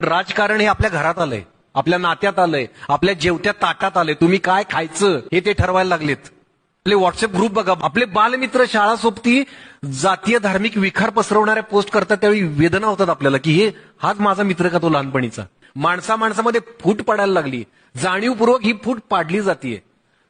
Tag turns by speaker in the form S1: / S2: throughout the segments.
S1: राजकारण हे आपल्या घरात आलंय, आपल्या नात्यात आलंय, आपल्या जेवत्या ताटात आलंय. तुम्ही काय खायचं हे ते ठरवायला लागलेत. आपले व्हॉट्सअप ग्रुप बघा, आपले बालमित्र शाळा सोबती जातीय धार्मिक विखार पसरवणाऱ्या पोस्ट करतात, त्यावेळी वेदना होतात आपल्याला की हाच माझा मित्र का तो लहानपणीचा. माणसामाणसामध्ये फूट पडायला लागली. जाणीवपूर्वक ही फूट पाडली जातीये.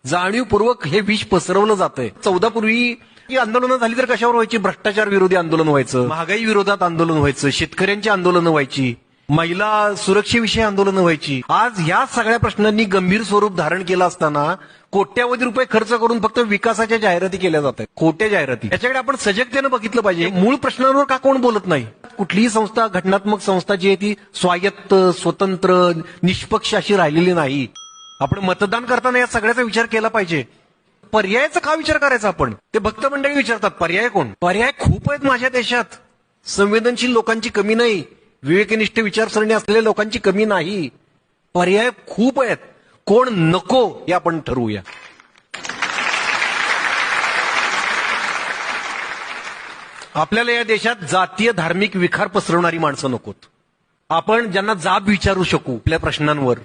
S1: जाणीवपूर्वक हे विष पसरवलं जातंय. 14 पूर्वी ही आंदोलनं झाली तर कशावर व्हायची? भ्रष्टाचार विरोधी आंदोलन व्हायचं, महागाई विरोधात आंदोलन व्हायचं, शेतकऱ्यांची आंदोलनं व्हायची, महिला सुरक्षेविषयी आंदोलनं व्हायची. आज ह्या सगळ्या प्रश्नांनी गंभीर स्वरूप धारण केलं असताना कोट्यावधी रुपये खर्च करून फक्त विकासाच्या जाहिराती केल्या जात आहेत, खोट्या जाहिराती. याच्याकडे आपण सजगतेनं बघितलं पाहिजे. मूळ प्रश्नांवर का कोण बोलत नाही? कुठलीही संस्था, घटनात्मक संस्था जी आहे ती स्वायत्त, स्वतंत्र, निष्पक्ष अशी राहिलेली नाही. आपण मतदान करताना या सगळ्याचा विचार केला पाहिजे. पर्यायाचा का विचार करायचा आपण? ते भक्त मंडळी विचारतात पर्याय कोण? पर्याय खूप आहेत माझ्या देशात. संवेदनशील लोकांची कमी नाही, विवेकनिष्ठ विचारसरणी असलेल्या लोकांची कमी नाही. पर्याय खूप आहेत. कोण नको हे आपण ठरवूया. आपल्याला या देशात जातीय धार्मिक विखार पसरवणारी माणसं नकोत. आपण ज्यांना जाब विचारू शकू आपल्या प्रश्नांवर,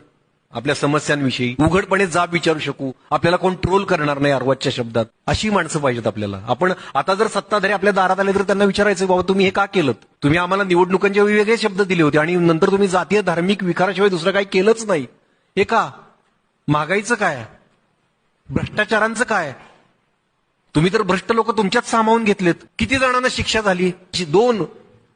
S1: आपल्या समस्यांविषयी उघडपणे जाब विचारू शकू, आपल्याला कोण ट्रोल करणार नाही अर्वाच्या शब्दात, अशी माणसं पाहिजेत आपल्याला. आपण आता जर सत्ताधारी आपल्या दारात आले तर त्यांना विचारायचं, बाबा तुम्ही हे का केलं? तुम्ही आम्हाला निवडणुकांचे वेगवेगळे शब्द दिले होते आणि नंतर तुम्ही जातीय धार्मिक विखाराशिवाय दुसरं काही केलंच नाही. हे का? महागाईचं काय? भ्रष्टाचारांचं काय? तुम्ही तर भ्रष्ट लोक तुमच्यात सामावून घेतलेत. किती जणांना शिक्षा झाली? 2,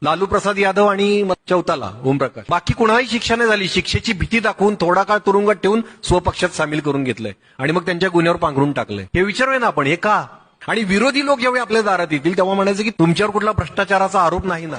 S1: लालू प्रसाद यादव आणि चौथाला ओमप्रकाश. बाकी कुणाही शिक्षा नाही झाली. शिक्षेची भीती दाखवून थोडा काळ तुरुंगात ठेवून स्वपक्षात सामील करून घेतलंय आणि मग त्यांच्या गुन्ह्यावर पांघरून टाकलंय. हे विचारूया ना आपण, हे का? आणि विरोधी लोक जेव्हा आपल्या दारात येतील तेव्हा म्हणायचं की तुमच्यावर कुठला भ्रष्टाचाराचा आरोप नाही ना.